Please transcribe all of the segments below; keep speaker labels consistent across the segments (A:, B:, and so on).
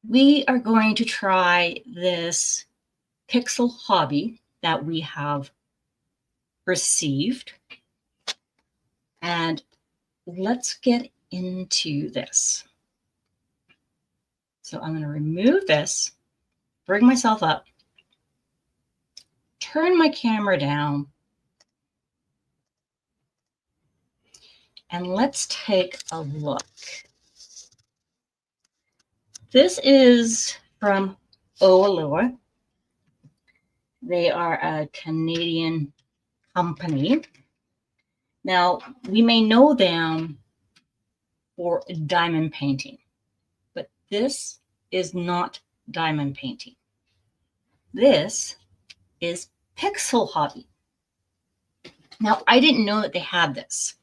A: we are going to try this pixel hobby that we have received. And let's get into this. So I'm going to remove this, bring myself up, turn my camera down, and let's take a look. This is from Oraloa. They are a Canadian company. Now, we may know them for diamond painting, but this is not diamond painting. This is pixel hobby. Now, I didn't know that they had this.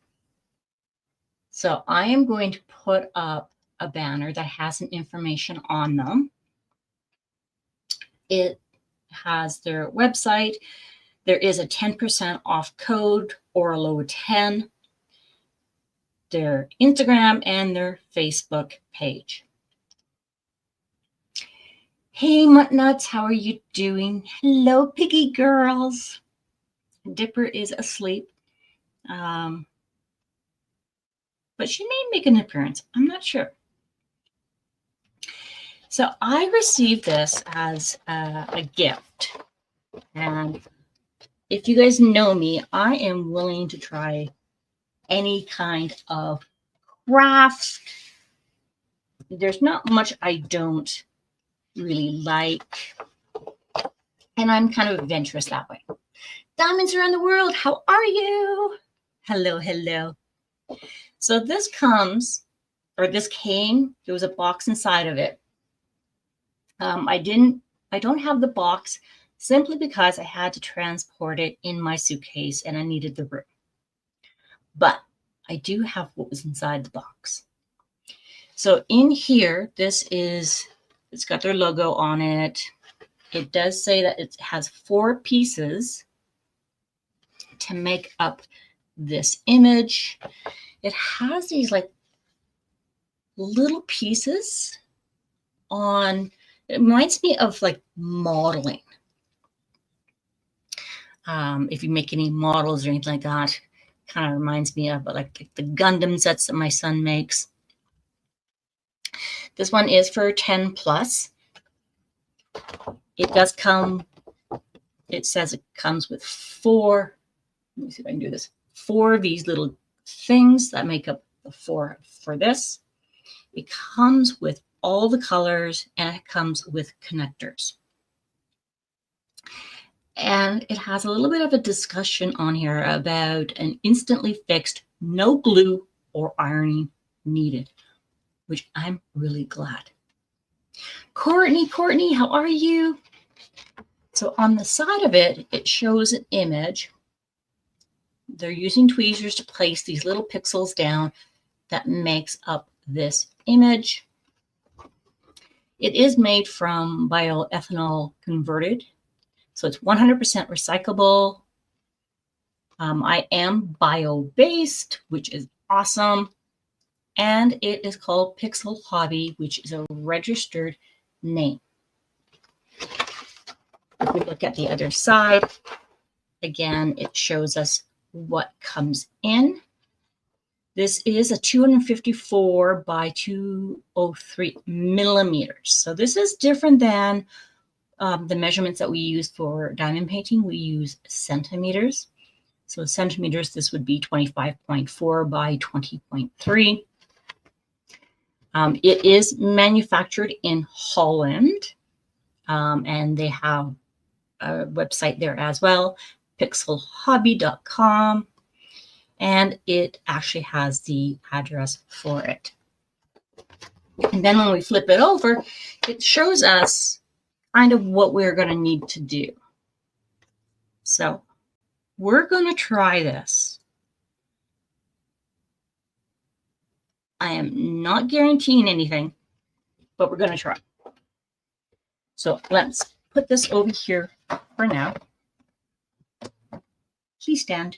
A: So I am going to put up a banner that has some information on them. It has their website. There is a 10% off code, Oraloa 10, their Instagram and their Facebook page. Hey, Mutt Nuts, how are you doing? Hello, piggy girls. Dipper is asleep. But she may make an appearance. I'm not sure. So I received this as a gift. And if you guys know me, I am willing to try any kind of craft. There's not much I don't really like. And I'm kind of adventurous that way. Diamonds around the world, how are you? Hello, hello. So this comes, or this came, there was a box inside of it. I don't have the box simply because I had to transport it in my suitcase and I needed the room. But I do have what was inside the box. So in here, it's got their logo on it. It does say that it has 4 pieces to make up this image. It has these like little pieces on, it reminds me of like modeling. If you make any models or anything like that, kind of reminds me of like the Gundam sets that my son makes. This one is for 10 plus. It does come, it says it comes with 4, let me see if I can do this, 4 of these little things that make up the 4 for this. It comes with all the colors and it comes with connectors. And it has a little bit of a discussion on here about an instantly fixed, no glue or ironing needed, which I'm really glad. Courtney, how are you? So on the side of it, it shows an image. They're using tweezers to place these little pixels down that makes up this image. It is made from bioethanol converted. So it's 100% recyclable. I am bio-based, which is awesome. And it is called Pixel Hobby, which is a registered name. If we look at the other side, again, it shows us what comes in. This is a 254 by 203 millimeters. So this is different than the measurements that we use for diamond painting. We use centimeters. So centimeters, this would be 25.4 by 20.3. It is manufactured in Holland, and they have a website there as well, pixelhobby.com, and it actually has the address for it. And then when we flip it over, it shows us kind of what we're going to need to do. So we're going to try this. I am not guaranteeing anything, but we're going to try. So let's put this over here for now. Please stand.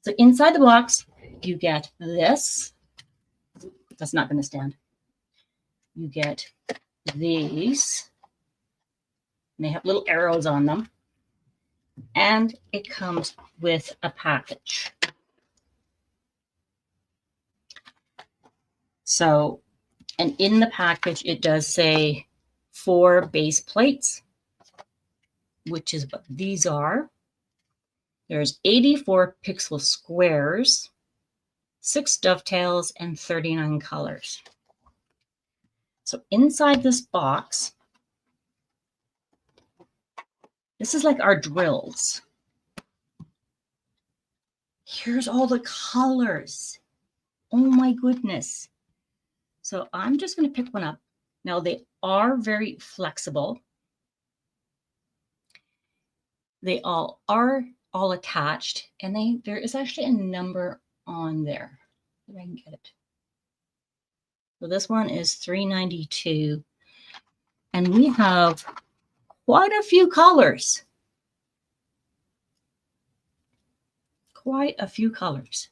A: So inside the box, you get this. That's not going to stand. You get these. And they have little arrows on them. And it comes with a package. So, and in the package, it does say 4 base plates, which is what these are. There's 84 pixel squares, 6 dovetails, and 39 colors. So inside this box, this is like our drills. Here's all the colors. Oh my goodness. So I'm just going to pick one up. Now they are very flexible. They all are attached, and there is actually a number on there. If I can get it. So this one is 392, and we have quite a few colors. Quite a few colors.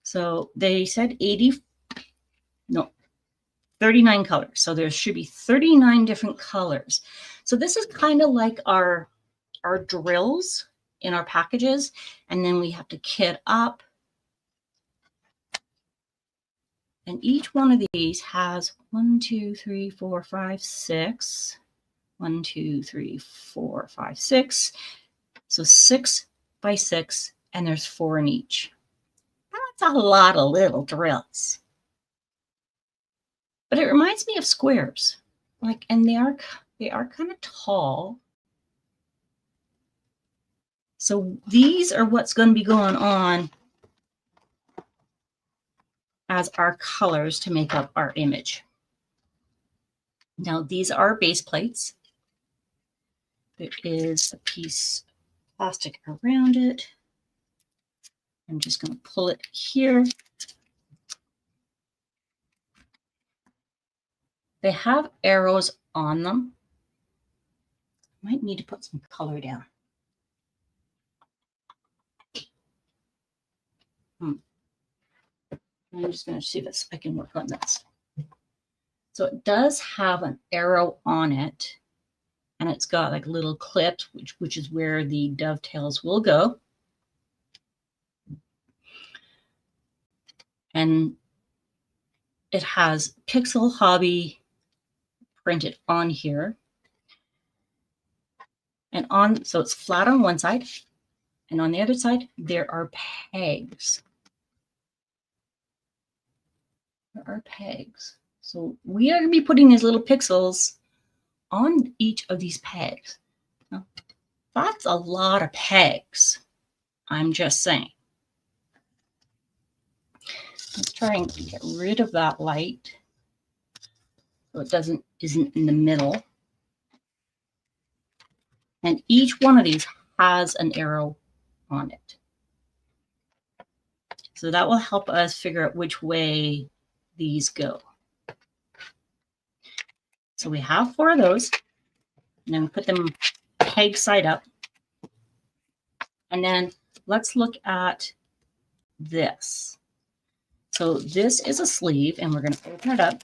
A: So they said 39 colors. So there should be 39 different colors. So this is kind of like our drills in our packages, and then we have to kit up. And each one of these has 1, 2, 3, 4, 5, 6. 1, 2, 3, 4, 5, 6. So 6 by 6, and there's 4 in each. That's a lot of little drills. But it reminds me of squares. And they are kind of tall. So these are what's going to be going on as our colors to make up our image. Now these are base plates. There is a piece of plastic around it. I'm just going to pull it here. They have arrows on them. Might need to put some color down. I'm just going to see if I can work on this. So it does have an arrow on it, and it's got like little clips, which is where the dovetails will go. And it has Pixel Hobby printed on here. And so it's flat on one side, and on the other side, there are pegs. There are pegs. So we are going to be putting these little pixels on each of these pegs. Now, that's a lot of pegs. I'm just saying. Let's try and get rid of that light so it isn't in the middle. And each one of these has an arrow on it. So that will help us figure out which way these go. So we have 4 of those, and then put them peg side up. And then let's look at this. So this is a sleeve, and we're going to open it up.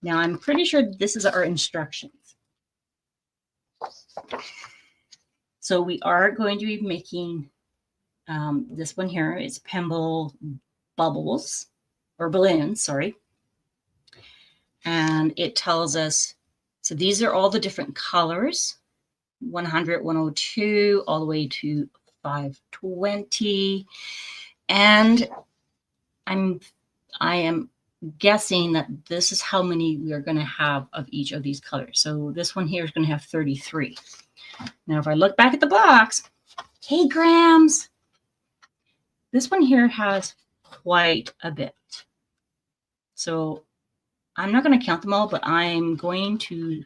A: Now I'm pretty sure this is our instructions. So we are going to be making this one here. It's Pembe Balloons, sorry. And it tells us, so these are all the different colors, 100, 102, all the way to 520. And I am guessing that this is how many we are going to have of each of these colors. So this one here is going to have 33. Now, if I look back at the box, hey, grams, this one here has quite a bit. So I'm not going to count them all, but I'm going to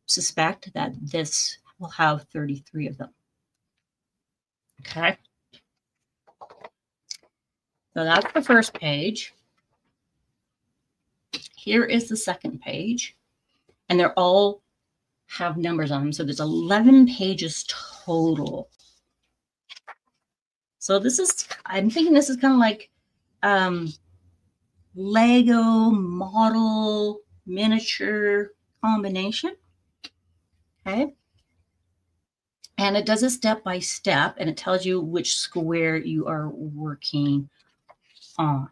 A: suspect that this will have 33 of them. Okay. So that's the first page. Here is the second page, and they're all have numbers on them. So there's 11 pages total. So I'm thinking this is kind of like Lego model miniature combination. Okay. And it does it step by step, and it tells you which square you are working on.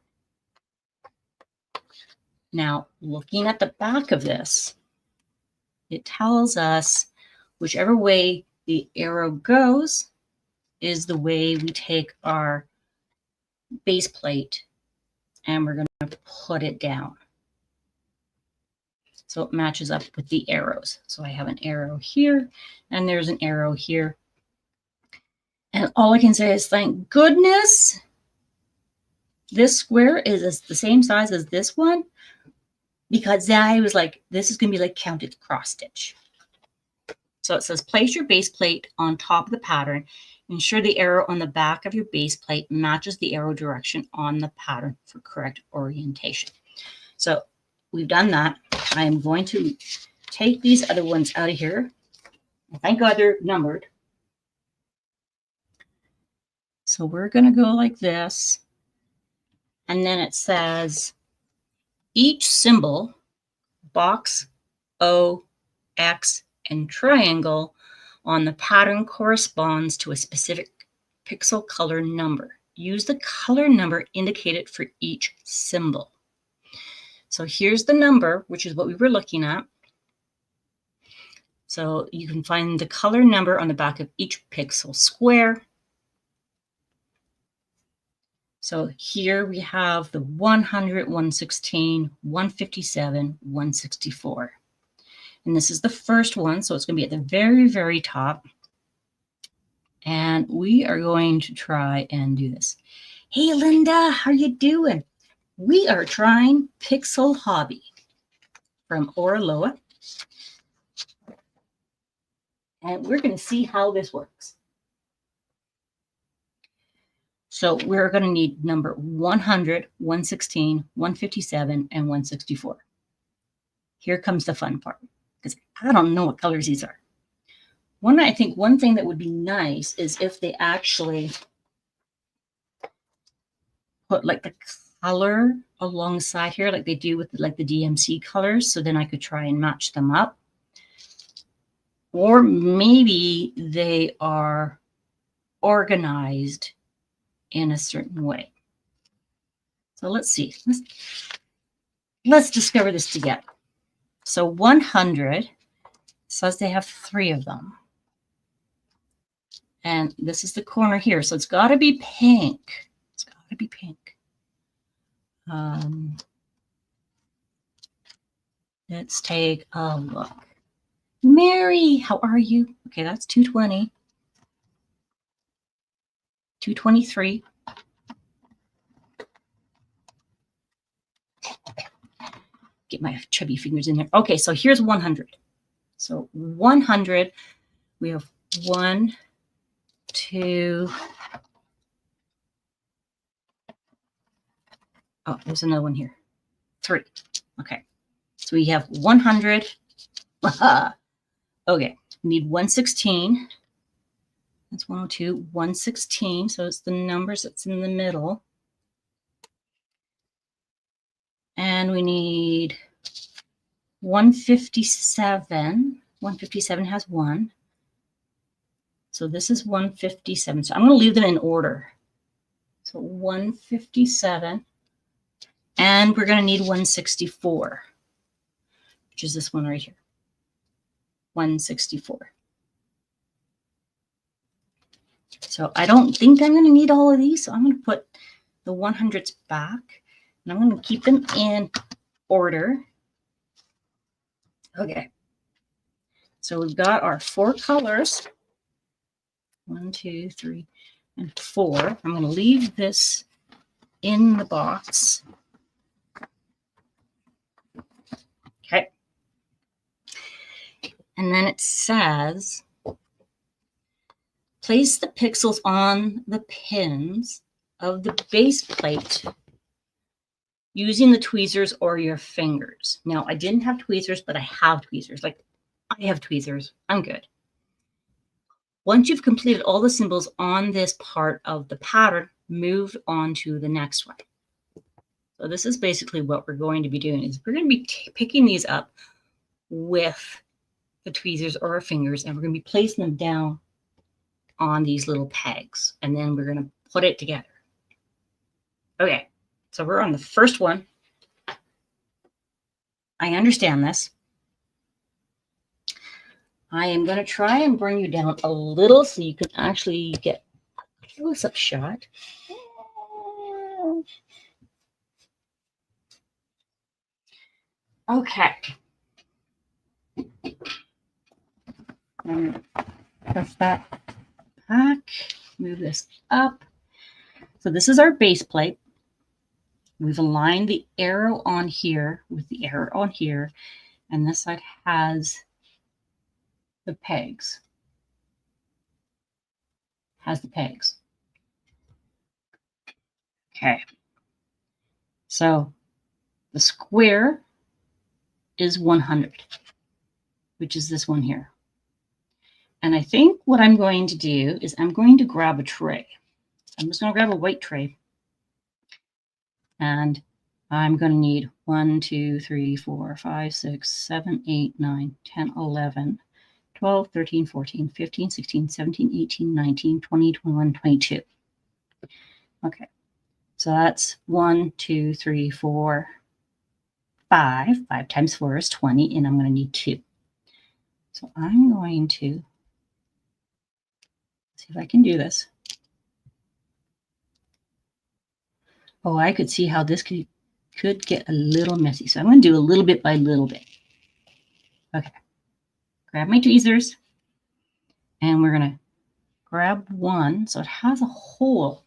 A: Now, looking at the back of this, it tells us whichever way the arrow goes is the way we take our base plate and we're going to put it down. So it matches up with the arrows. So I have an arrow here and there's an arrow here. And all I can say is thank goodness this square is the same size as this one, because I was like, this is going to be like counted cross stitch. So it says place your base plate on top of the pattern. Ensure the arrow on the back of your base plate matches the arrow direction on the pattern for correct orientation. So we've done that. I am going to take these other ones out of here. Thank God they're numbered. So we're going to go like this. And then it says each symbol, box, O, X, and triangle on the pattern corresponds to a specific pixel color number. Use the color number indicated for each symbol. So here's the number, which is what we were looking at. So you can find the color number on the back of each pixel square. So here we have the 100, 116, 157, 164. And this is the first one, so it's going to be at the very, very top. And we are going to try and do this. Hey, Linda, how you doing? We are trying Pixel Hobby from Oraloa. And we're going to see how this works. So we're going to need number 100, 116, 157, and 164. Here comes the fun part, because I don't know what colors these are. I think one thing that would be nice is if they actually put like the color alongside here, like they do with like the DMC colors. So then I could try and match them up. Or maybe they are organized in a certain way. So let's see. Let's discover this together. So 100 says they have 3 of them. And this is the corner here. So it's got to be pink. It's got to be pink. Let's take a look. Mary, how are you? Okay, that's 220. 223. Get my chubby fingers in there. Okay, so here's 100. So 100, we have 1, 2. Oh, there's another one here. 3. Okay, so we have 100. Okay, we need 116. That's 102, 116. So it's the numbers that's in the middle. And we need 157. 157 has 1. So this is 157. So I'm going to leave them in order. So 157. And we're going to need 164, which is this one right here. 164. So I don't think I'm going to need all of these. So I'm going to put the 100s back. And I'm going to keep them in order. Okay. So we've got our 4 colors. 1, 2, 3, and 4. I'm going to leave this in the box. Okay. And then it says, place the pixels on the pins of the base plate using the tweezers or your fingers. Now, I didn't have tweezers, but I have tweezers. Like, I have tweezers. I'm good. Once you've completed all the symbols on this part of the pattern, move on to the next one. So this is basically what we're going to be doing is we're going to be picking these up with the tweezers or our fingers, and we're going to be placing them down on these little pegs, and then we're going to put it together. Okay, so we're on the first one. I understand this. I am going to try and bring you down a little so you can actually get a close-up shot. Okay. Press that back, move this up. So this is our base plate. We've aligned the arrow on here with the arrow on here, and this side has the pegs. Okay. So the square is 100, which is this one here. And I think what I'm going to do is I'm going to grab a tray. I'm just going to grab a white tray. And I'm going to need 1, 2, 3, 4, 5, 6, 7, 8, 9, 10, 11, 12, 13, 14, 15, 16, 17, 18, 19, 20, 21, 22. Okay. So that's 1, 2, 3, 4, 5. 5 times 4 is 20, and I'm going to need 2. So I'm going to see if I can do this. Oh, I could see how this could get a little messy. So I'm going to do a little bit by little bit. Okay. Grab my tweezers, and we're going to grab one so it has a hole.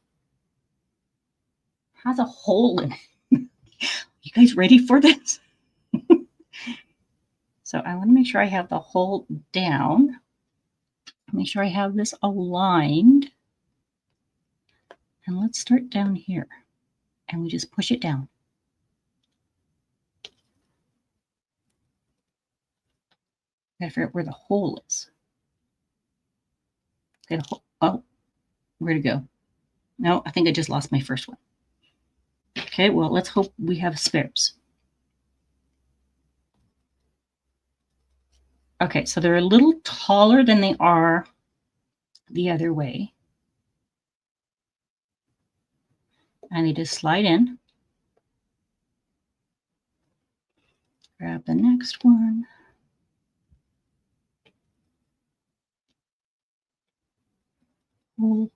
A: It has a hole in it. You guys ready for this? So I want to make sure I have the hole down. Make sure I have this aligned. And let's start down here. And we just push it down. Gotta figure out where the hole is. Okay, oh, where'd it go? No, I think I just lost my first one. Okay, well, let's hope we have spares. Okay, so they're a little taller than they are the other way. And they just slide in. Grab the next one. Hold.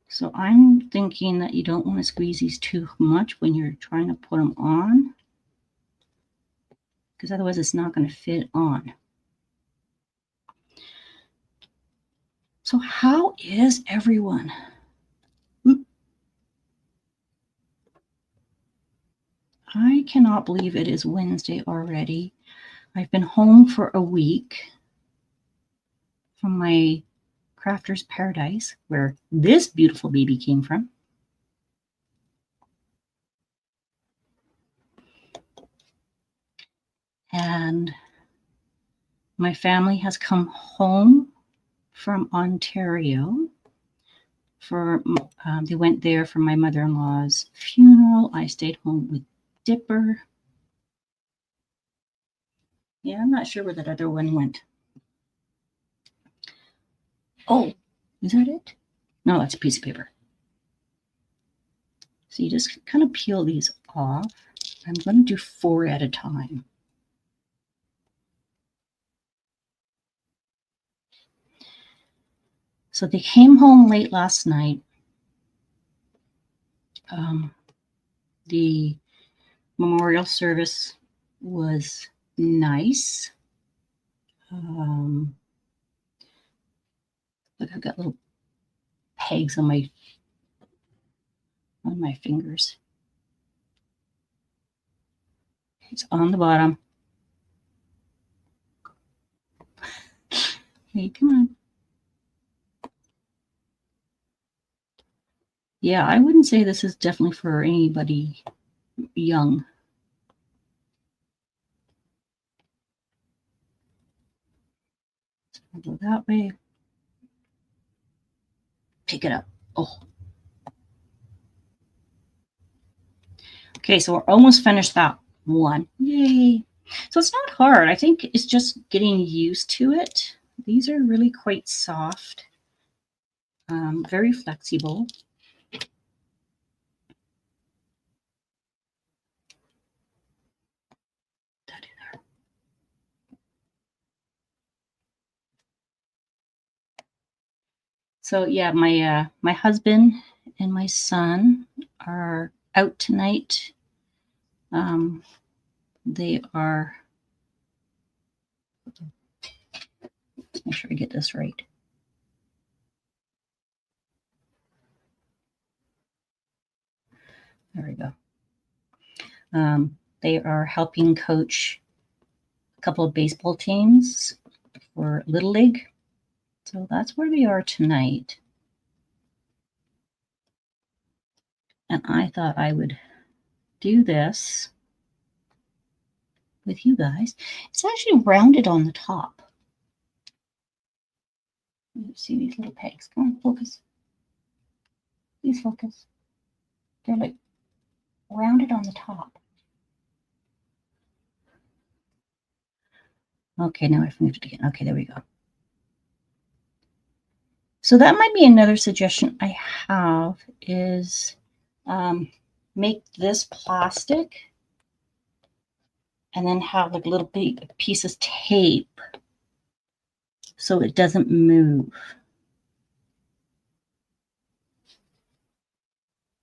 A: So I'm thinking that you don't want to squeeze these too much when you're trying to put them on, because otherwise it's not going to fit on. So how is everyone? I cannot believe it is Wednesday already. I've been home for a week from my crafter's paradise, where this beautiful baby came from. And my family has come home from Ontario. They went there for my mother-in-law's funeral. I stayed home with Dipper. Yeah, I'm not sure where that other one went. Oh, is that it? No, that's a piece of paper. So you just kind of peel these off. I'm going to do 4 at a time. So they came home late last night. The memorial service was nice. Look, I've got little pegs on my fingers. It's on the bottom. Hey, come on. Yeah, I wouldn't say this is definitely for anybody young. So I'll go that way. Pick it up. Oh. Okay, so we're almost finished that one. Yay. So it's not hard. I think it's just getting used to it. These are really quite soft, very flexible. So yeah, my husband and my son are out tonight. They are. Let's make sure I get this right. There we go. They are helping coach a couple of baseball teams for Little League. So that's where they are tonight. And I thought I would do this with you guys. It's actually rounded on the top. You see these little pegs? Come on, focus. Please focus. They're like rounded on the top. Okay, now I've moved it again. Okay, there we go. So that might be another suggestion I have is make this plastic and then have like a little big piece of tape so it doesn't move.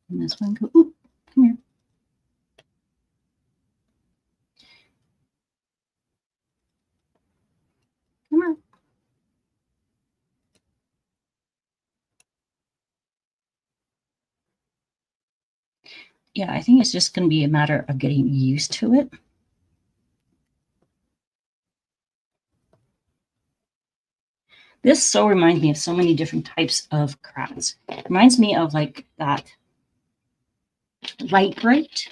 A: And this one go, ooh, come here. Come on. Yeah, I think it's just going to be a matter of getting used to it. This so reminds me of so many different types of crafts. It reminds me of like that light bright.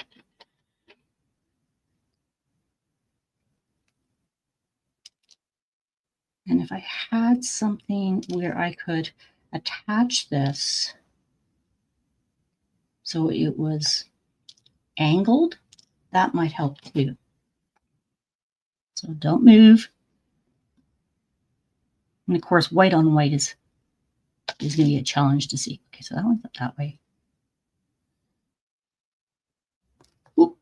A: And if I had something where I could attach this so it was angled, that might help too. So don't move. And of course, white on white is going to be a challenge to see. Okay, so that one's up that way. Oop.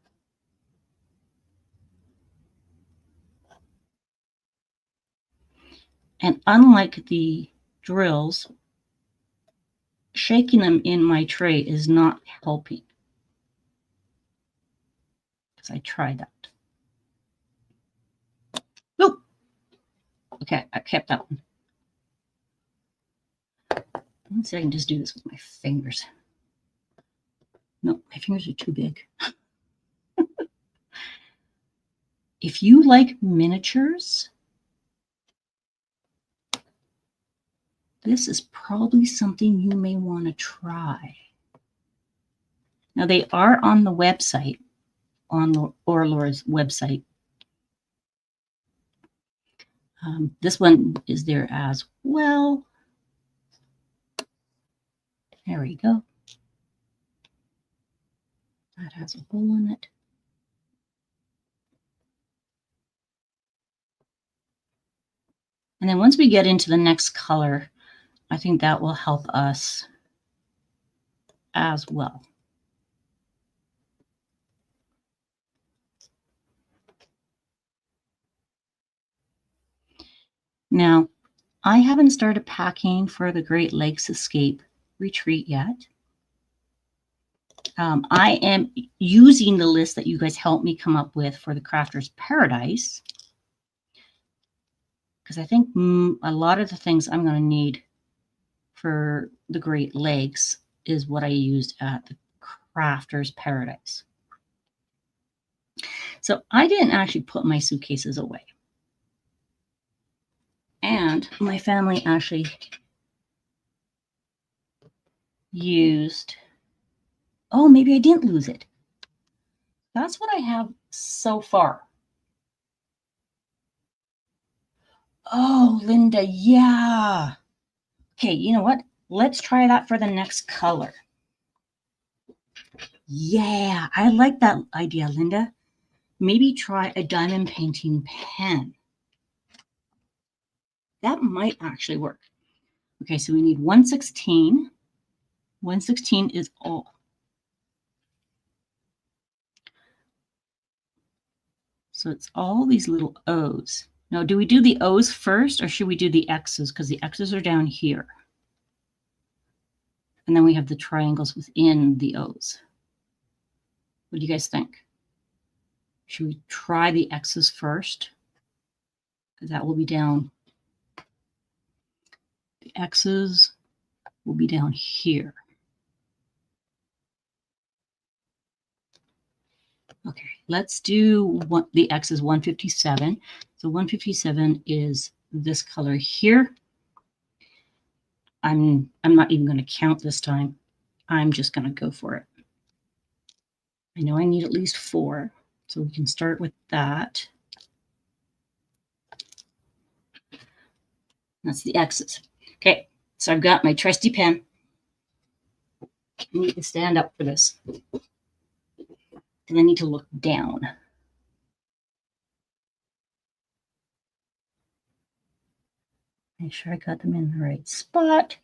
A: And unlike the drills, shaking them in my tray is not helping. Because I tried that. Oop. Okay, I kept that one. Let's see if I can just do this with my fingers. No, my fingers are too big. If you like miniatures, this is probably something you may want to try. Now, they are on the website, on Oraloa's website. This one is there as well. There we go. That has a hole in it. And then once we get into the next color, I think that will help us as well. Now, I haven't started packing for the Great Lakes Escape retreat yet. I am using the list that you guys helped me come up with for the Crafter's Paradise, because I think a lot of the things I'm going to need for the Great Lakes is what I used at the Crafter's Paradise. So I didn't actually put my suitcases away. And my family actually used, oh, maybe I didn't lose it. That's what I have so far. Oh, Linda, yeah. Okay, you know what? Let's try that for the next color. Yeah, I like that idea, Linda. Maybe try a diamond painting pen. That might actually work. Okay, so we need 1/16. 1/16 is all. So it's all these little O's. Now, do we do the O's first or should we do the X's? Because the X's are down here. And then we have the triangles within the O's. What do you guys think? Should we try the X's first? That will be down. The X's will be down here. Okay, let's do the X is 157. So 157 is this color here. I'm not even going to count this time. I'm just going to go for it. I know I need at least 4, so we can start with that. That's the X's. Okay, so I've got my trusty pen. I need to stand up for this. And I need to look down. Make sure I got them in the right spot.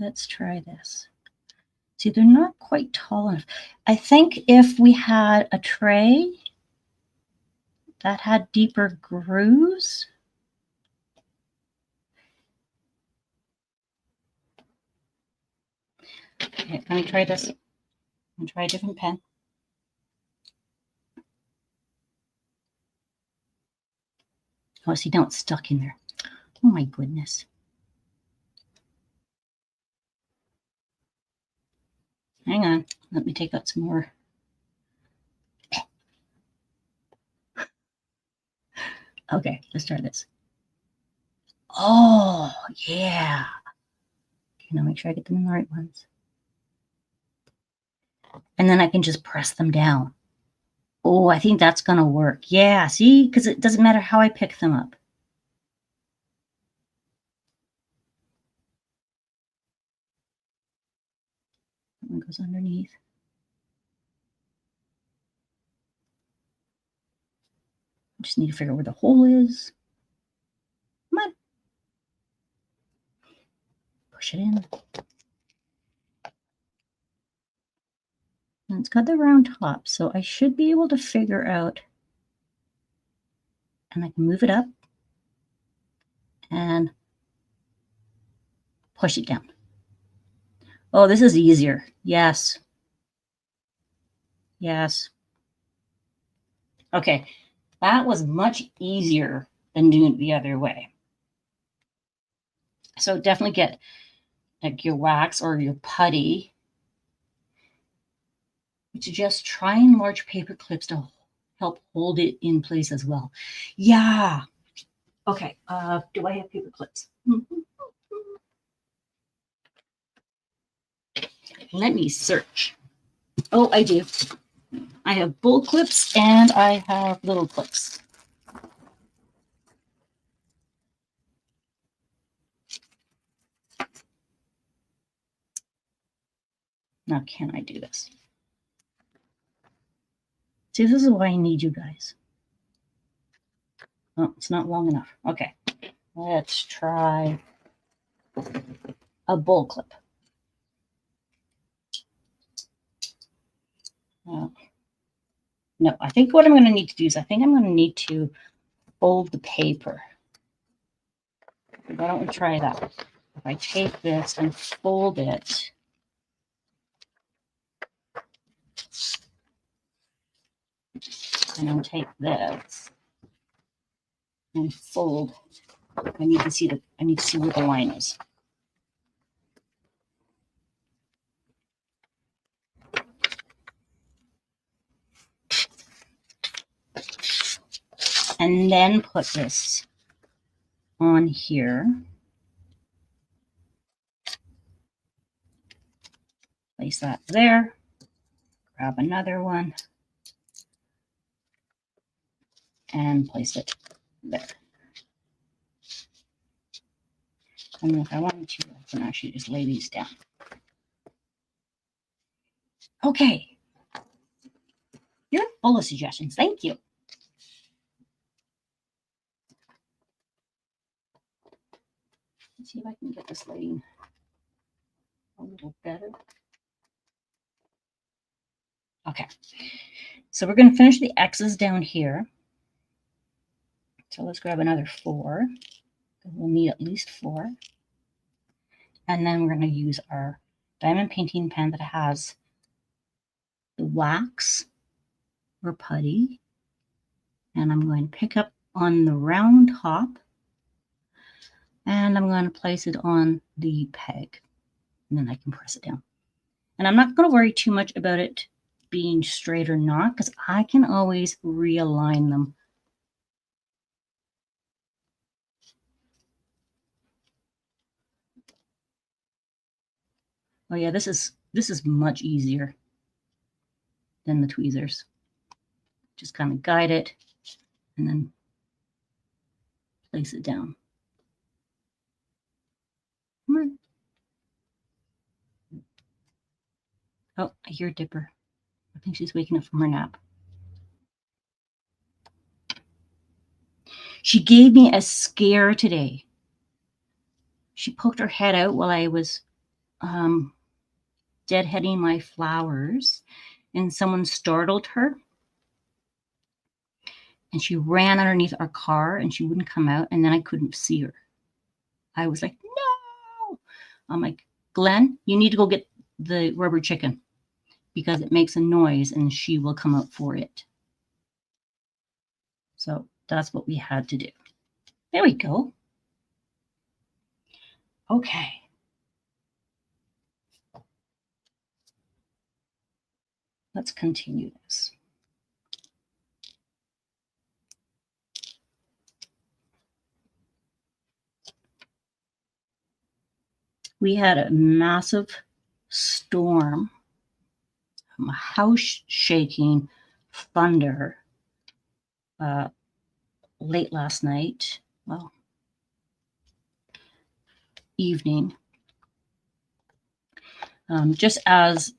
A: Let's try this. See, they're not quite tall enough. I think if we had a tray that had deeper grooves. Okay, let me try this. I'm going to try a different pen. Oh, see, now it's stuck in there. Oh, my goodness. Hang on. Let me take out some more. Okay, let's try this. Oh, yeah. Okay, now make sure I get them in the right ones. And then I can just press them down. Oh, I think that's going to work. Yeah, see? Because it doesn't matter how I pick them up. That one goes underneath. I just need to figure out where the hole is. Come on. Push it in. And it's got the round top, so I should be able to figure out. And I can move it up and push it down. Oh, this is easier. Yes. Yes. Okay, that was much easier than doing it the other way. So definitely get like your wax or your putty. To just try and large paper clips to help hold it in place as well. Yeah. Okay. Do I have paper clips? Let me search. Oh, I do. I have bull clips and I have little clips. Now, can I do this? See, this is why I need you guys. Oh, it's not long enough. Okay. Let's try a bull clip. No, I think what I'm going to need to do is I think I'm going to need to fold the paper. Why don't we try that? If I take this and fold it, and I'll take this and fold. I need to see where the line is. And then put this on here. Place that there. Grab another one. And place it there. And if I wanted to, I can actually just lay these down. Okay. You're full of suggestions. Thank you. Let's see if I can get this lighting a little better. Okay. So we're going to finish the X's down here. So let's grab another 4. We'll need at least 4. And then we're going to use our diamond painting pen that has the wax or putty. And I'm going to pick up on the round top. And I'm going to place it on the peg. And then I can press it down. And I'm not going to worry too much about it being straight or not, because I can always realign them. Oh yeah, this is much easier than the tweezers. Just kind of guide it and then place it down. Come on. Oh, I hear Dipper. I think she's waking up from her nap. She gave me a scare today. She poked her head out while I was deadheading my flowers, and someone startled her. And she ran underneath our car and she wouldn't come out, and then I couldn't see her. I was like, no! I'm like, Glenn, you need to go get the rubber chicken because it makes a noise and she will come out for it. So that's what we had to do. There we go. Okay. Let's continue this. We had a massive storm, a house shaking thunder late last night, well, evening, just as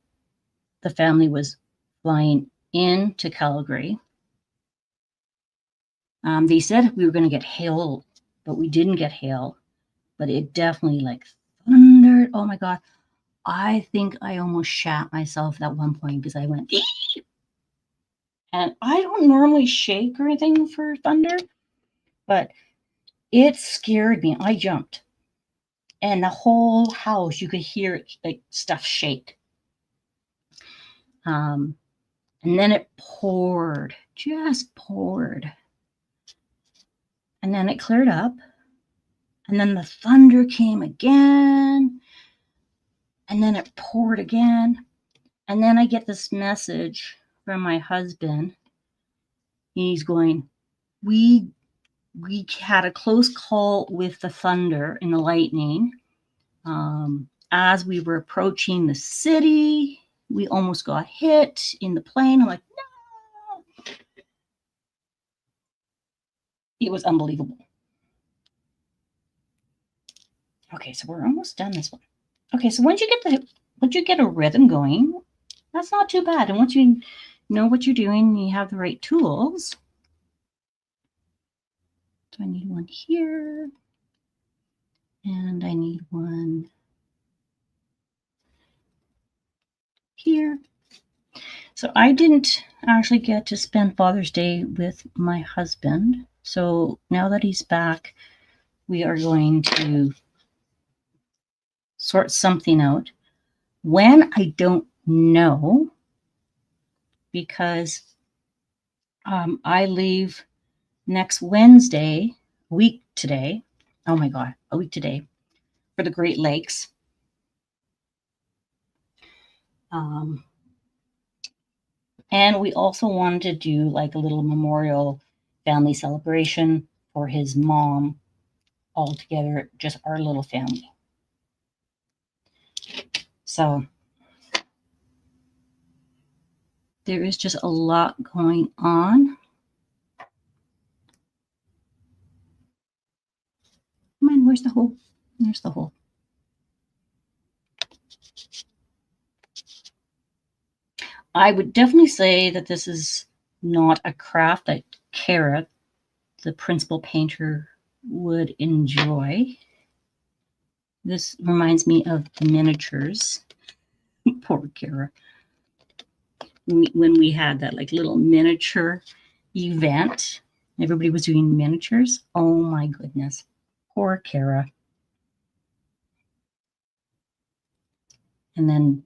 A: the family was flying into Calgary. They said we were going to get hail, but we didn't get hail, but it definitely like thundered. Oh my God. I think I almost shat myself at one point because I went, eee! And I don't normally shake or anything for thunder, but it scared me. I jumped. And the whole house, you could hear like stuff shake. And then it poured, just poured. And then it cleared up. And then the thunder came again. And then it poured again. And then I get this message from my husband. He's going, we had a close call with the thunder and the lightning. As we were approaching the city, we almost got hit in the plane. I'm like, no. It was unbelievable. Okay, so we're almost done this one. Okay, so once you get a rhythm going, that's not too bad. And once you know what you're doing, you have the right tools. So I need one here, and I need one here. So I didn't actually get to spend Father's Day with my husband. So now that he's back, we are going to sort something out. When, I don't know, because I leave next Wednesday, a week today. Oh my God, a week today for the Great Lakes. And we also wanted to do like a little memorial family celebration for his mom, all together, just our little family. So there is just a lot going on. Come on, where's the hole? there's the hole. I would definitely say that this is not a craft that Kara, the principal painter, would enjoy. This reminds me of the miniatures. Poor Kara. When we had that like little miniature event, everybody was doing miniatures. Oh my goodness. Poor Kara. And then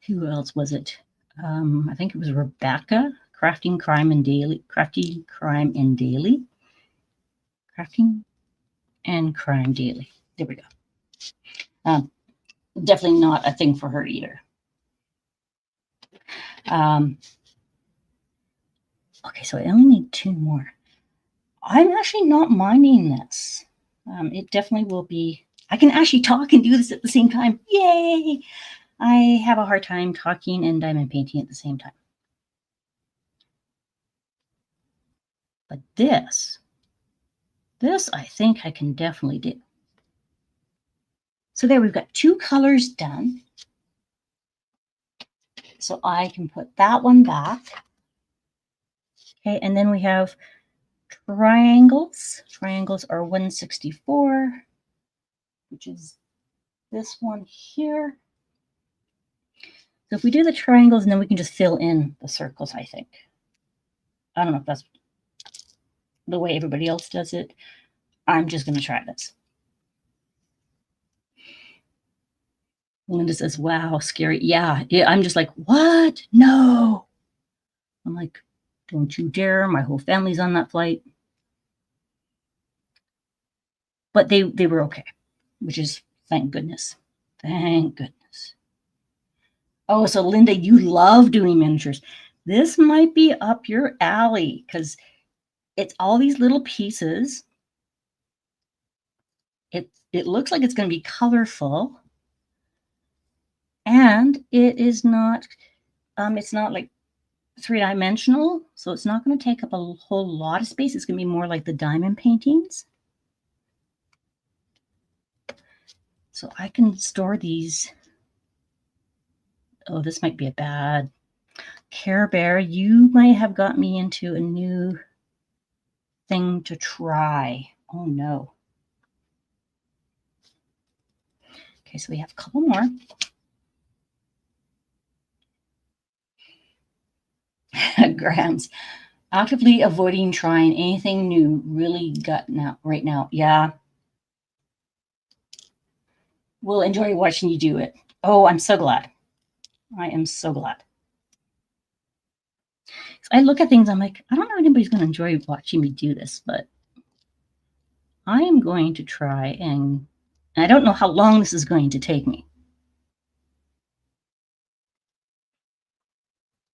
A: who else was it? I think it was Rebecca, Crafting Crime and Daily. Crafting and Crime Daily. There we go. Definitely not a thing for her either. Okay, so I only need 2 more. I'm actually not minding this. It definitely will be. I can actually talk and do this at the same time. Yay! I have a hard time talking and diamond painting at the same time. But this I think I can definitely do. So there, we've got 2 colors done. So I can put that one back. Okay, and then we have triangles. Triangles are 164, which is this one here. So if we do the triangles, and then we can just fill in the circles, I think. I don't know if that's the way everybody else does it. I'm just going to try this. Linda says, wow, scary. Yeah, I'm just like, what? No. I'm like, don't you dare. My whole family's on that flight. But they were okay, which is thank goodness. Thank goodness. Oh, so Linda, you love doing miniatures. This might be up your alley because it's all these little pieces. It looks like it's going to be colorful. And it is not, it's not like 3-dimensional, so it's not going to take up a whole lot of space. It's going to be more like the diamond paintings. So I can store these. Oh, this might be a bad. Care Bear, you might have got me into a new thing to try. Oh no. Okay, so we have a couple more. Grams, actively avoiding trying anything new. Really gut now, right now. Yeah. We'll enjoy watching you do it. Oh, I'm so glad. I am so glad. So I look at things, I'm like, I don't know if anybody's going to enjoy watching me do this, but I am going to try, and I don't know how long this is going to take me.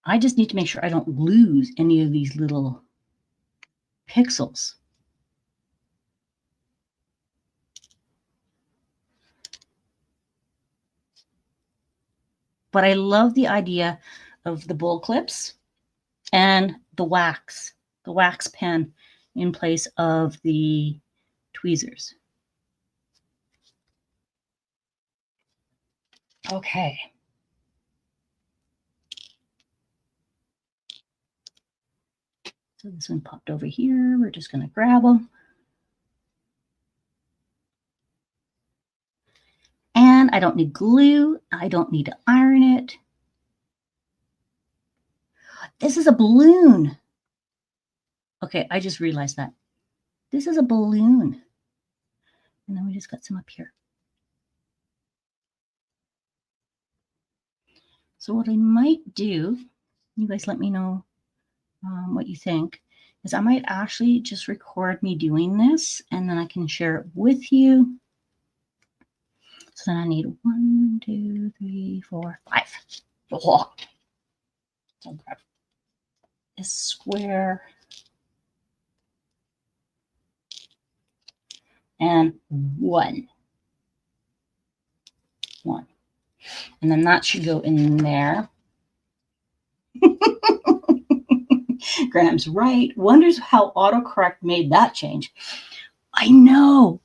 A: I just need to make sure I don't lose any of these little pixels. But I love the idea of the bowl clips and the wax pen in place of the tweezers. Okay. So this one popped over here. We're just going to grab them. And I don't need glue. I don't need to iron it. This is a balloon. Okay, I just realized that. This is a balloon. And then we just got some up here. So what I might do, you guys let me know what you think, is I might actually just record me doing this, and then I can share it with you. So then I need 1, 2, 3, 4, 5. Oh. So grab this square. And 1. And then that should go in there. Graham's right. Wonders how autocorrect made that change. I know.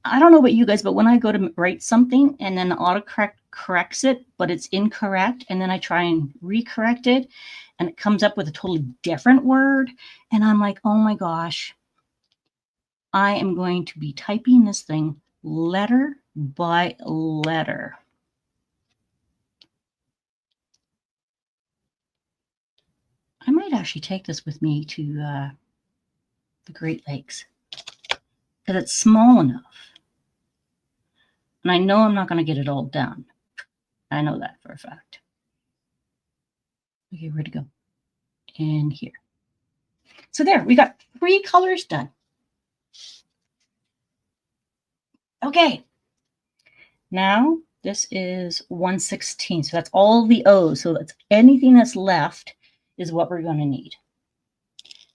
A: I don't know about you guys, but when I go to write something and then the autocorrect corrects it, but it's incorrect, and then I try and recorrect it, and it comes up with a totally different word, and I'm like, oh my gosh, I am going to be typing this thing letter by letter. I might actually take this with me to the Great Lakes because it's small enough. And I know I'm not going to get it all done. I know that for a fact. Okay, where to go? In here. So there, we got 3 colors done. Okay. Now this is 1/16. So that's all the O's. So that's anything that's left is what we're going to need.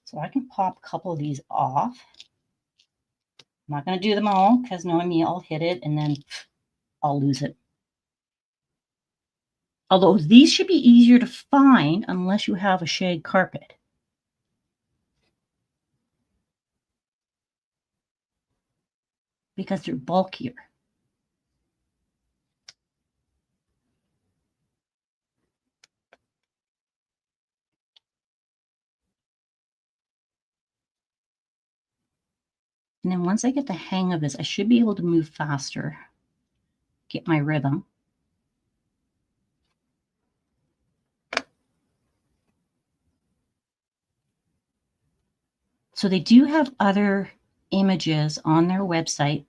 A: So I can pop a couple of these off. I'm not going to do them all because knowing me, I'll hit it and then I'll lose it. Although these should be easier to find unless you have a shag carpet. Because they're bulkier. And then once I get the hang of this, I should be able to move faster, get my rhythm. So they do have other images on their website.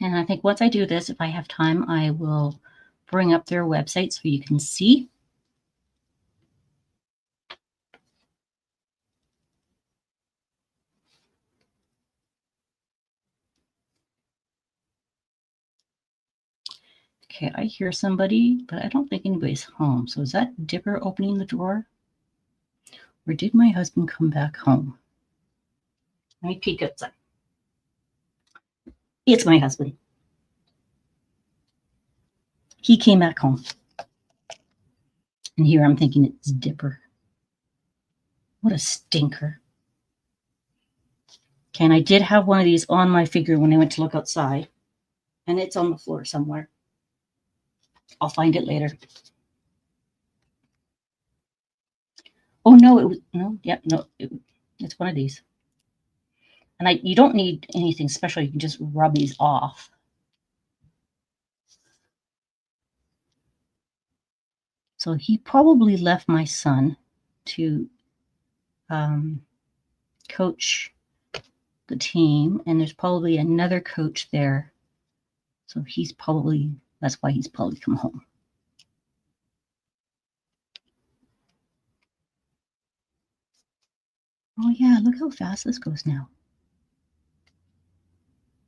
A: And I think once I do this, if I have time, I will bring up their website so you can see. Okay, I hear somebody, but I don't think anybody's home. So is that Dipper opening the door? Or did my husband come back home? Let me peek outside. It's my husband. He came back home. And here I'm thinking it's Dipper. What a stinker. Okay, and I did have one of these on my figure when I went to look outside. And it's on the floor somewhere. I'll find it later. Oh, no, it was, no, yeah, no, it's one of these. And you don't need anything special. You can just rub these off. So he probably left my son to coach the team. And there's probably another coach there. So that's why he's probably come home. Oh, yeah, look how fast this goes now.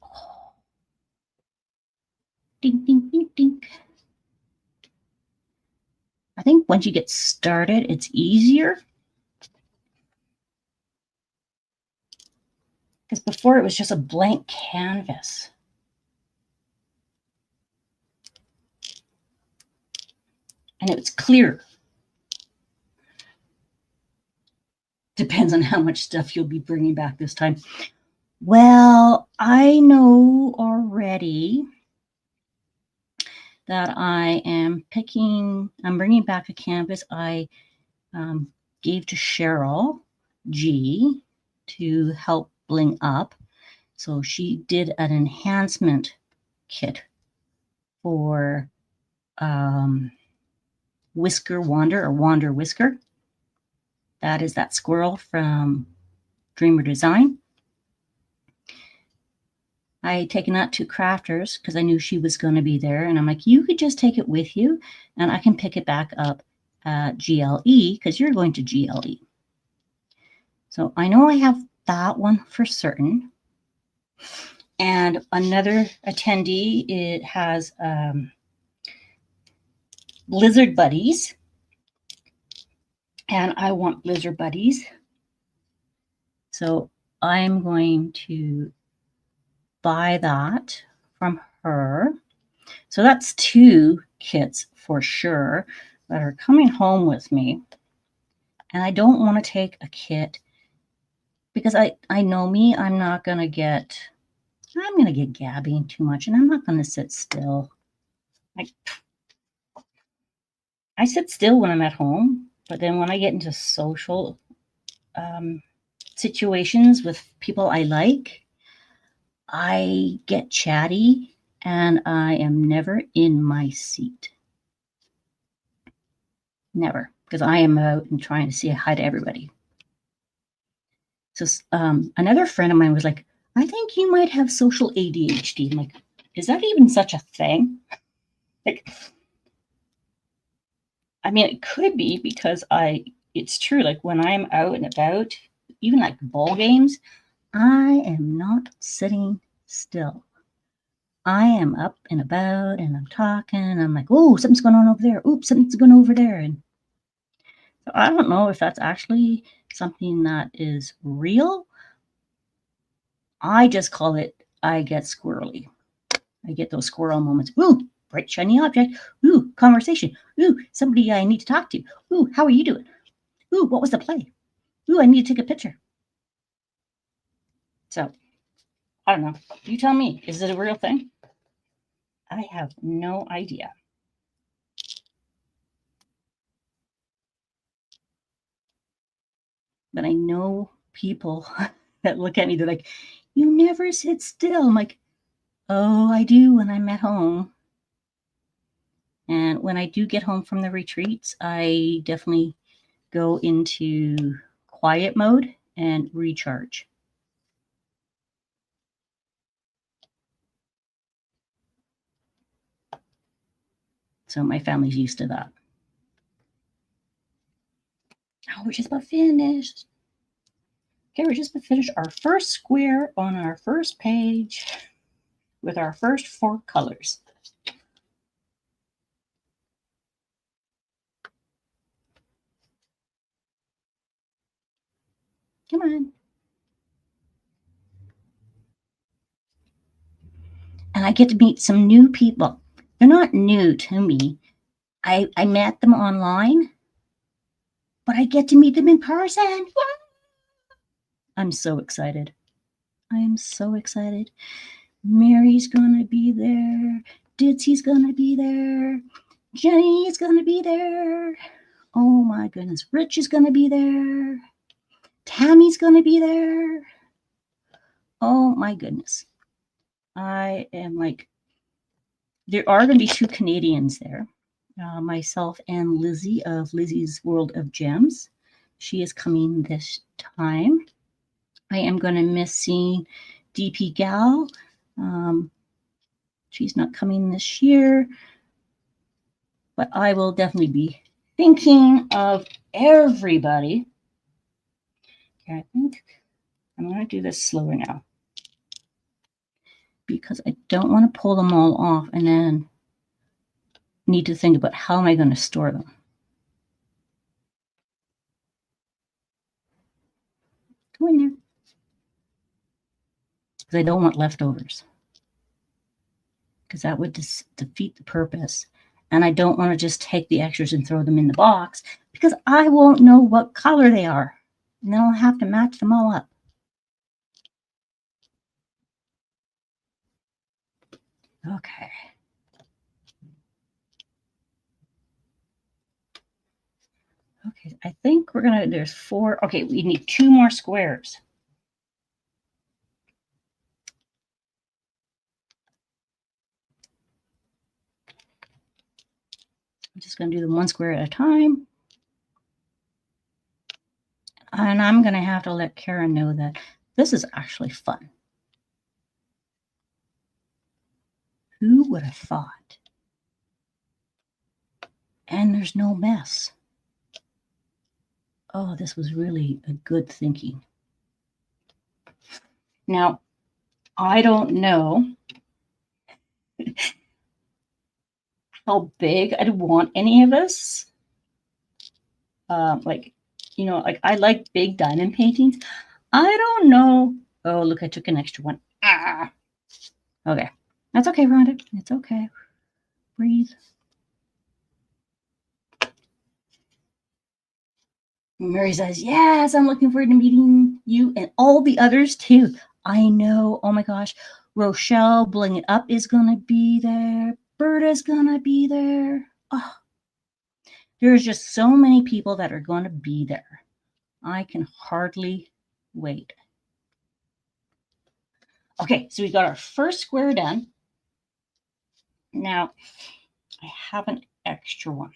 A: Oh. Ding, ding, ding, ding. I think once you get started, it's easier. Because before it was just a blank canvas. And it was clear. Depends on how much stuff you'll be bringing back this time. Well, I know already that I'm bringing back a canvas I gave to Cheryl G to help bling up. So she did an enhancement kit for Whisker Wander or Wander Whisker. That is that squirrel from Dreamer Design. I had taken that to Crafters because I knew she was going to be there. And I'm like, you could just take it with you and I can pick it back up at GLE because you're going to GLE. So I know I have that one for certain. And another attendee, it has Blizzard Buddies. And I want Blizzard Buddies. So I'm going to buy that from her. So that's 2 kits for sure that are coming home with me. And I don't want to take a kit because I know me, I'm going to get gabbing too much, and I'm not going to sit still. I sit still when I'm at home, but then when I get into social situations with people I like, I get chatty and I am never in my seat. Never, because I am out and trying to say hi to everybody. So another friend of mine was like, I think you might have social ADHD. I'm like, is that even such a thing? Like, I mean, it could be because it's true. Like when I'm out and about, even like ball games, I am not sitting still. I am up and about and I'm talking. I'm like, oh, something's going on over there. Oops, something's going over there. And so I don't know if that's actually something that is real. I just call it, I get squirrely. I get those squirrel moments. Ooh, bright, shiny object. Ooh, conversation. Ooh, somebody I need to talk to. Ooh, how are you doing? Ooh, what was the play? Ooh, I need to take a picture. So, I don't know. You tell me, is it a real thing? I have no idea. But I know people that look at me, they're like, you never sit still. I'm like, oh, I do when I'm at home. And when I do get home from the retreats, I definitely go into quiet mode and recharge. So my family's used to that. Oh, we're just about finished. Okay, we're just about finished our first square on our first page with our first 4 colors. Come on. And I get to meet some new people. They're not new to me. I met them online, but I get to meet them in person. I'm so excited. I am so excited. Mary's gonna be there. Ditsy's gonna be there. Jenny's gonna be there. Oh my goodness. Rich is gonna be there. Tammy's gonna be there. Oh my goodness. I am like, there are gonna be 2 Canadians there. Myself and Lizzie of Lizzie's World of Gems. She is coming this time. I am going to miss seeing DP Gal. She's not coming this year, but I will definitely be thinking of everybody. Okay, I think I'm going to do this slower now because I don't want to pull them all off and then need to think about how am I going to store them. Go in there. Because I don't want leftovers. Because that would defeat the purpose. And I don't want to just take the extras and throw them in the box because I won't know what color they are. And then I'll have to match them all up. Okay. Okay, I think we're going to, there's 4. Okay, we need 2 more squares. I'm just going to do them 1 square at a time. And I'm going to have to let Karen know that this is actually fun. Who would have thought? And there's no mess. Oh, this was really a good thinking. Now, I don't know how big I'd want any of this. Like, you know, like I like big diamond paintings. I don't know. Oh, look, I took an extra one. Ah. Okay. That's okay, Rhonda. It's okay. Breathe. Mary says, yes, I'm looking forward to meeting you and all the others too. I know. Oh my gosh. Rochelle, Bling It Up is going to be there. Berta's going to be there. Oh, there's just so many people that are going to be there. I can hardly wait. Okay, so we got our first square done. Now, I have an extra one.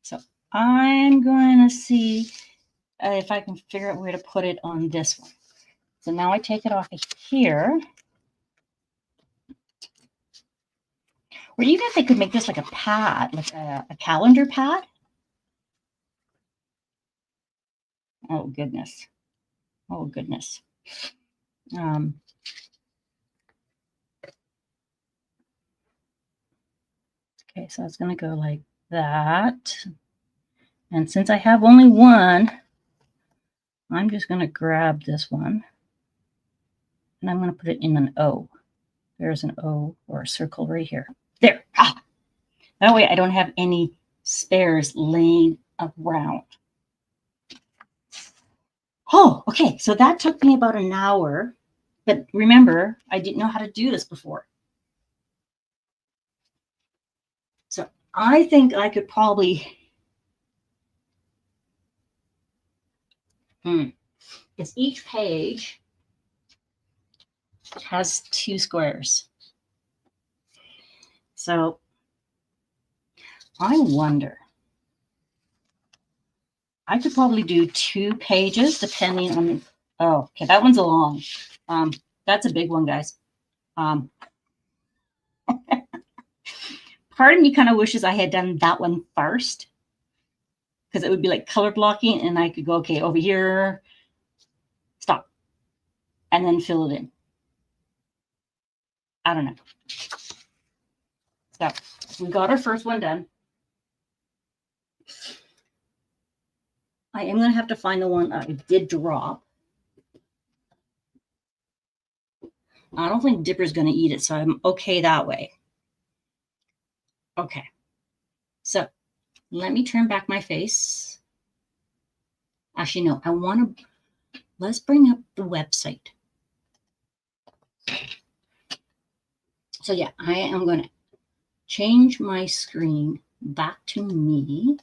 A: So I'm going to see if I can figure out where to put it on this one. So now I take it off of here. Or even if they could make this like a pad, like a calendar pad. Oh, goodness. Oh, goodness. Okay, so it's going to go like that. And since I have only one, I'm just going to grab this one. And I'm going to put it in an O. There's an O or a circle right here. There. Ah! That way I don't have any spares laying around. Oh, okay. So that took me about an hour. But remember, I didn't know how to do this before. So I think I could probably... Because each page has 2 squares. So I wonder... I could probably do 2 pages depending on... Oh, okay, that one's a long. That's a big one, guys. Part of me kind of wishes I had done that one first, because it would be like color blocking, and I could go, okay, over here, stop, and then fill it in. I don't know. So we got our first one done. I am going to have to find the one I did drop. I don't think Dipper's going to eat it, so I'm okay that way. Okay. So let me turn back my face. Actually, no, I want to... Let's bring up the website. So yeah, I am going to change my screen back to me.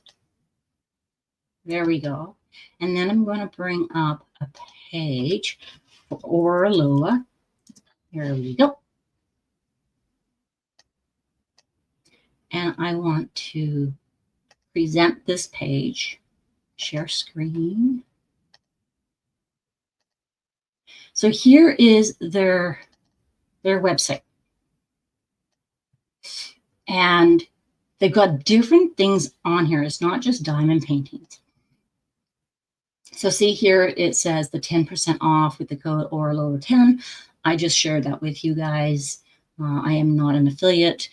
A: There we go. And then I'm going to bring up a page for Oraloa. Here we go. And I want to present this page. Share screen. So here is their website. And they've got different things on here. It's not just diamond paintings. So see here, it says the 10% off with the code Oraloa10. I just shared that with you guys. I am not an affiliate.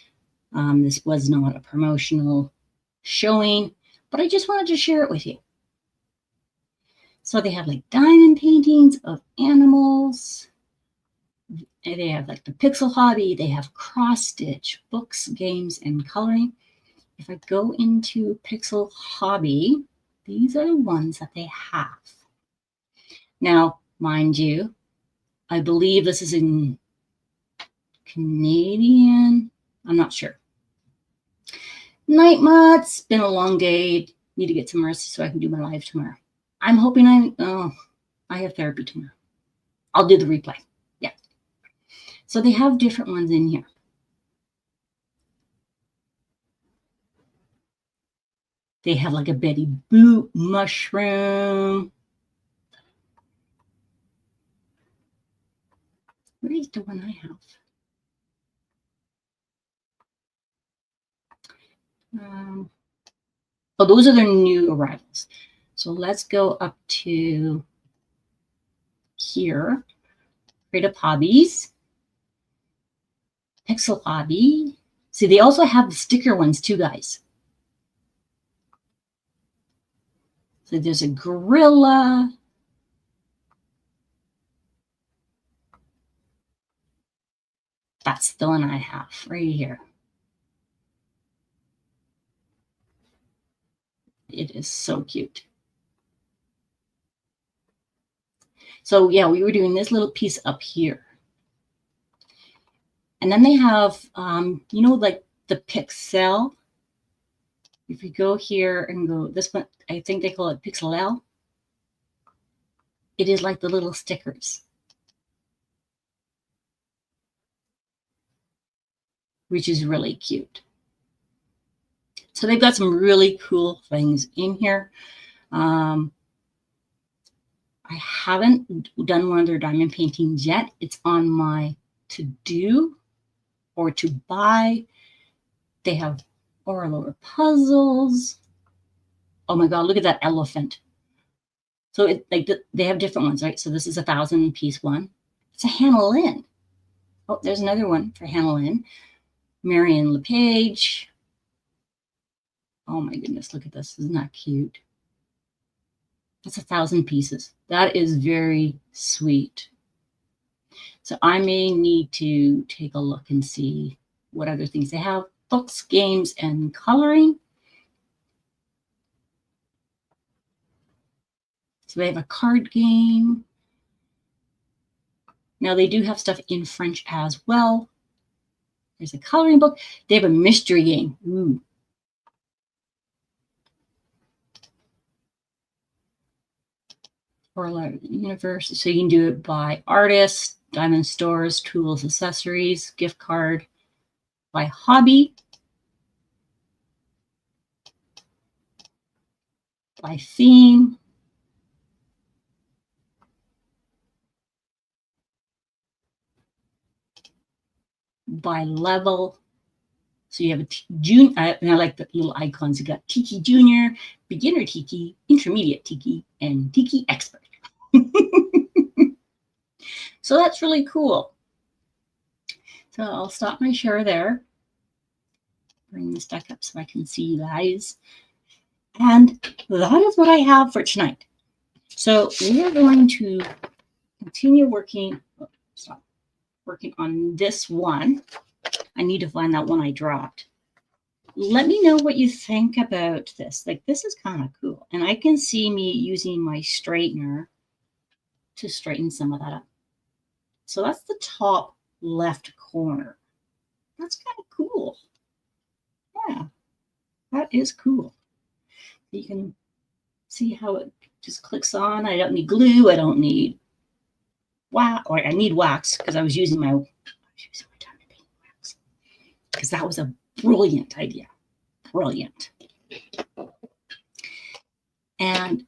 A: This was not a promotional showing, but I just wanted to share it with you. So they have like diamond paintings of animals. They have like the pixel hobby. They have cross stitch, books, games, and coloring. If I go into pixel hobby, these are the ones that they have. Now, mind you, I believe this is in Canadian. I'm not sure. Night Mutt's been a long day. Need to get some rest so I can do my live tomorrow. I'm hoping I have therapy tomorrow. I'll do the replay. Yeah. So they have different ones in here. They have like a Betty Boop mushroom. Where is the one I have? Oh, those are their new arrivals. So let's go up to here. Create Hobbies. Pixel Hobby. See, they also have the sticker ones too, guys. So there's a gorilla. That's the one I have right here. It is so cute. So yeah, we were doing this little piece up here. And then they have, you know, like the Pixel. If you go here and go, this one, I think they call it Pixel L. It is like the little stickers, which is really cute. So they've got some really cool things in here. I haven't done one of their diamond paintings yet. It's on my to-do or to buy. They have Oraloa puzzles. Oh my God, look at that elephant. So it, like they have different ones, right? So this is a 1,000-piece one. It's a Hannah Lynn. Oh, there's another one for Hannah Lynn. Marion LePage. Oh my goodness, look at this. Isn't that cute? That's 1,000 pieces. That is very sweet. So I may need to take a look and see what other things they have. Books, games, and coloring. So they have a card game. Now they do have stuff in French as well. There's a coloring book. They have a mystery game. Ooh. Oraloa Universe. So you can do it by artist, diamond stores, tools, accessories, gift card, by hobby, by theme, by level. So you have a junior, and I like the little icons. You got Tiki Junior, Beginner Tiki, Intermediate Tiki, and Tiki Expert. So that's really cool. So I'll stop my share there. Bring this back up so I can see you guys. And that is what I have for tonight. So we are going to continue working. Oh, stop. Working on this one. I need to find that one I dropped. Let me know what you think about this. Like, this is kind of cool. And I can see me using my straightener to straighten some of that up. So that's the top left corner. That's kind of cool. Yeah, that is cool. You can see how it just clicks on. I don't need glue. I don't need wax. Or I need wax because I was using my diamond paint wax. Because that was a brilliant idea. Brilliant. And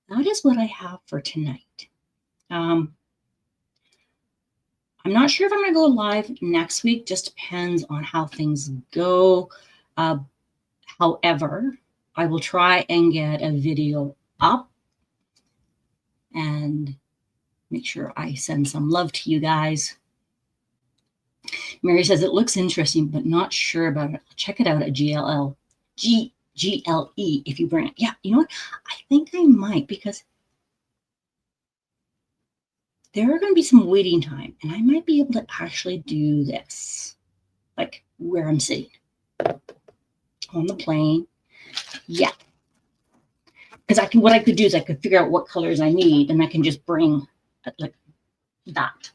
A: that is what I have for tonight. I'm not sure if I'm going to go live next week. Just depends on how things go. However, I will try and get a video up and make sure I send some love to you guys. Mary says it looks interesting, but not sure about it. Check it out at GLE if you bring it. Yeah, you know what? I think I might, because there are going to be some waiting time, and I might be able to actually do this, like where I'm sitting on the plane. Yeah, because what I could do is I could figure out what colors I need, and I can just bring like that.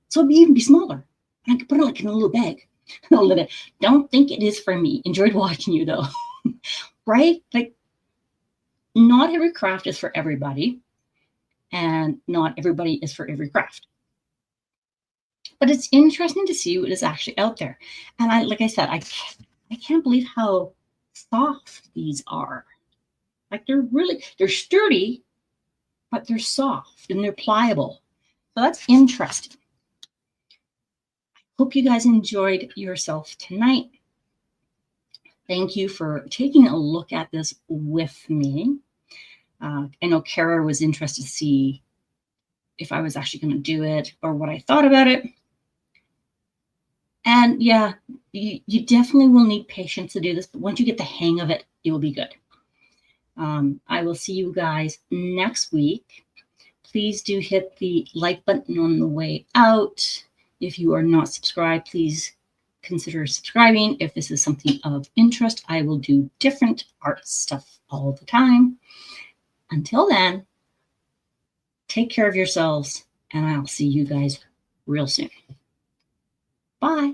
A: So it'd even be smaller. And I could put it like in a little bag. Don't think it is for me. Enjoyed watching you though. Right? Like, not every craft is for everybody. And not everybody is for every craft. But it's interesting to see what is actually out there. And like I said, I can't believe how soft these are. Like, they're sturdy, but they're soft and they're pliable. So that's interesting. I hope you guys enjoyed yourself tonight. Thank you for taking a look at this with me. I know Kara was interested to see if I was actually going to do it or what I thought about it. And yeah, you definitely will need patience to do this, but once you get the hang of it, it will be good. I will see you guys next week. Please do hit the like button on the way out. If you are not subscribed, please consider subscribing. If this is something of interest, I will do different art stuff all the time. Until then, Take care of yourselves, and I'll see you guys real soon. Bye.